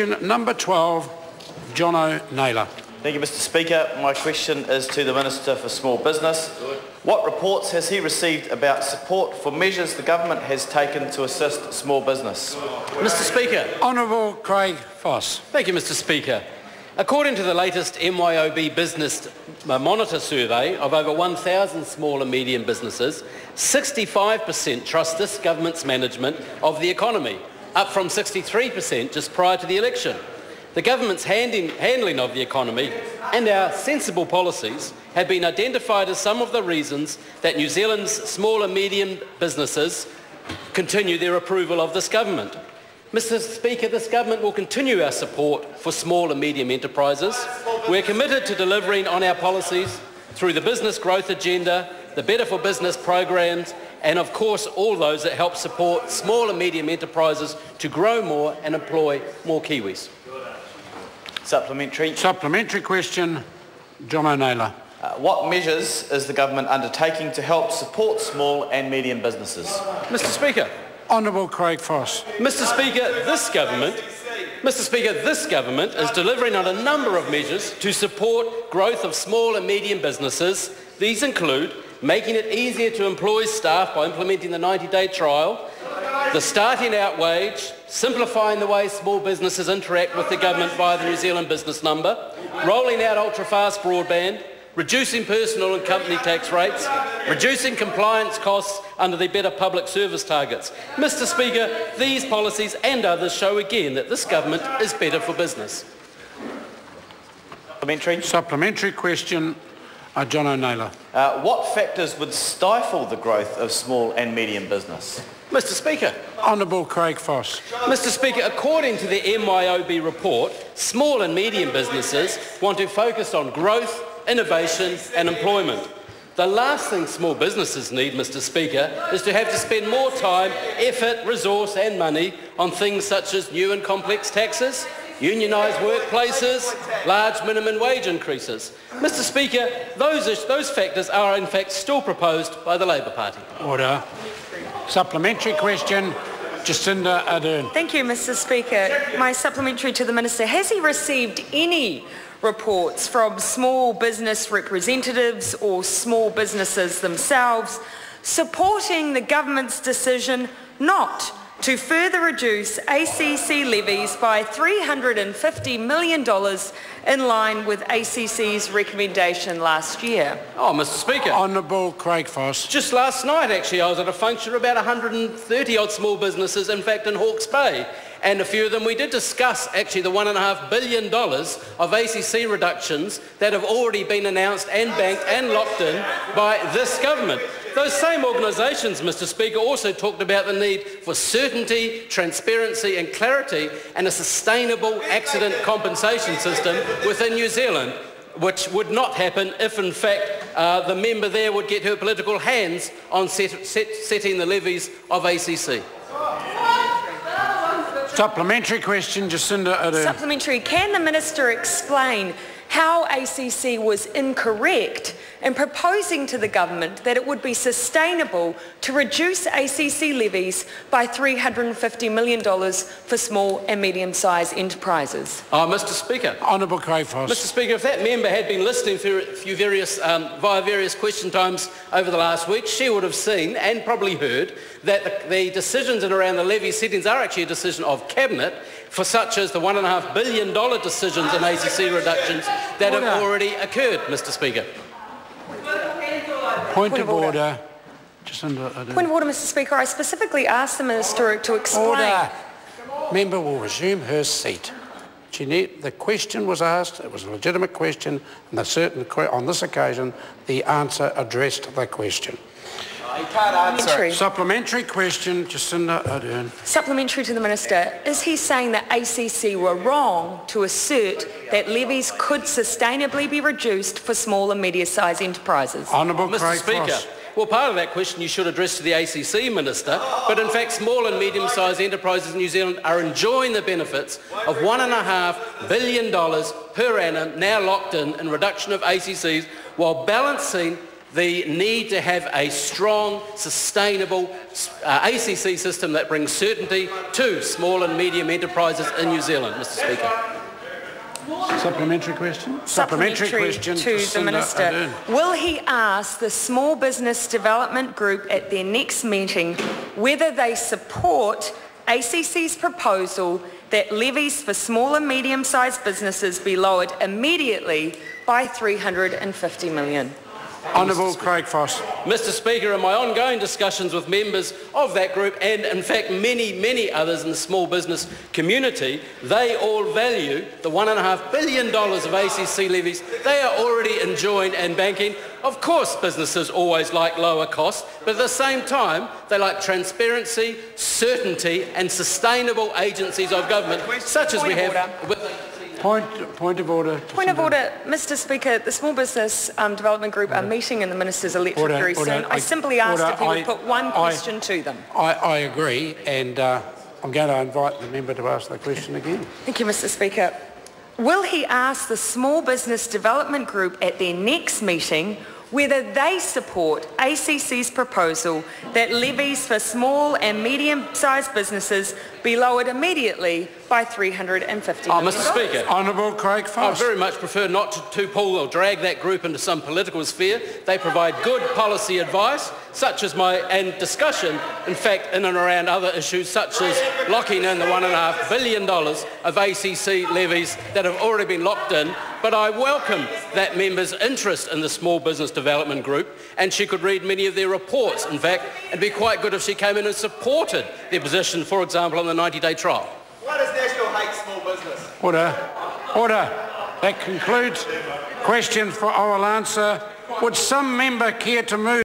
Number 12, Jono Naylor. Thank you, Mr. Speaker. My question is to the Minister for Small Business. What reports has he received about support for measures the government has taken to assist small business? Mr. Speaker. Honourable Craig Foss. Thank you, Mr. Speaker. According to the latest MYOB Business Monitor survey of over 1,000 small and medium businesses, 65% trust this government's management of the economy, up from 63% just prior to the election. The government's handling of the economy and our sensible policies have been identified as some of the reasons that New Zealand's small and medium businesses continue their approval of this government. Mr. Speaker, this government will continue our support for small and medium enterprises. We're committed to delivering on our policies through the business growth agenda, the Better for Business programs, and of course all those that help support small and medium enterprises to grow more and employ more Kiwis. Supplementary. Supplementary question, Jono Naylor. What measures is the government undertaking to help support small and medium businesses? Mr. Speaker. Honourable Craig Foss. Mr. Speaker, this government is delivering on a number of measures to support growth of small and medium businesses. These include making it easier to employ staff by implementing the 90-day trial, the starting out wage, simplifying the way small businesses interact with the government via the New Zealand business number, rolling out ultra-fast broadband, reducing personal and company tax rates, reducing compliance costs under the Better Public Service targets. Mr. Speaker, these policies and others show again that this government is better for business. Supplementary question, Jono Naylor. What factors would stifle the growth of small and medium business? Mr. Speaker. Honourable Craig Foss. Mr. Speaker, according to the MYOB report, small and medium businesses want to focus on growth, innovation and employment. The last thing small businesses need, Mr. Speaker, is to have to spend more time, effort, resource and money on things such as new and complex taxes, unionised workplaces, large minimum wage increases. Mr. Speaker, those factors are in fact still proposed by the Labour Party. Order. Supplementary question, Jacinda Ardern. Thank you, Mr. Speaker. My supplementary to the Minister. Has he received any reports from small business representatives or small businesses themselves supporting the government's decision not to further reduce ACC levies by $350 million in line with ACC's recommendation last year? Oh, Mr. Speaker. Honourable Craig Foss. Just last night, actually, I was at a function of about 130-odd small businesses, in fact, in Hawke's Bay. And a few of them, we did discuss actually the $1.5 billion of ACC reductions that have already been announced and banked and locked in by this government. Those same organisations, Mr. Speaker, also talked about the need for certainty, transparency and clarity and a sustainable accident compensation system within New Zealand, which would not happen if, in fact, the member there would get her political hands on setting the levies of ACC. Supplementary question, Jacinda Ardern. Supplementary. Can the Minister explain how ACC was incorrect in proposing to the government that it would be sustainable to reduce ACC levies by $350 million for small and medium-sized enterprises? Mr. Speaker. Honourable Craig Foss. Mr. Speaker, if that member had been listening via various question times over the last week, she would have seen and probably heard that the decisions around the levy settings are actually a decision of Cabinet, for such as the $1.5 billion decisions in ACC reductions that have already occurred, Mr. Speaker. Point of order. Jacinda Ardern. Point of order, Mr. Speaker. I specifically asked the Minister to explain. Order. Member will resume her seat. The question was asked, it was a legitimate question, and on this occasion, the answer addressed the question. You can't answer. Supplementary question, Jacinda Ardern. Supplementary to the Minister. Is he saying that ACC were wrong to assert that levies could sustainably be reduced for small and medium-sized enterprises? Honourable Mr. Craig Speaker. Foss. Well, part of that question you should address to the ACC Minister, but in fact small and medium-sized enterprises in New Zealand are enjoying the benefits of $1.5 billion per annum now locked in reduction of ACCs while balancing the need to have a strong, sustainable ACC system that brings certainty to small and medium enterprises in New Zealand, Mr Speaker. Supplementary question? Supplementary question to the Minister. Ardern. Will he ask the Small Business Development Group at their next meeting whether they support ACC's proposal that levies for small and medium-sized businesses be lowered immediately by $350 million? Honourable Craig Foss. Mr Speaker, in my ongoing discussions with members of that group and in fact many others in the small business community, they all value the $1.5 billion of ACC levies they are already enjoying and banking. Of course businesses always like lower costs, but at the same time they like transparency, certainty and sustainable agencies of government such as we have with... Point of order. Point of order. Mr Speaker, the Small Business Development Group are meeting in the Minister's electorate very soon. I simply asked if he would put one question to them. I agree, and I'm going to invite the member to ask the question again. Thank you, Mr Speaker. Will he ask the Small Business Development Group at their next meeting whether they support ACC's proposal that levies for small and medium-sized businesses be lowered immediately by $350 million? Mr Speaker. Honourable Craig Foss. I very much prefer not to pull or drag that group into some political sphere. They provide good policy advice, such as and discussion, in fact, in and around other issues, such as locking in the $1.5 billion of ACC levies that have already been locked in. But I welcome that member's interest in the Small Business Development Group, and she could read many of their reports. In fact, it'd be quite good if she came in and supported their position, for example, on the 90-day trial. Why does National hate small business? Order. Order. That concludes questions for oral answer. Would some member care to move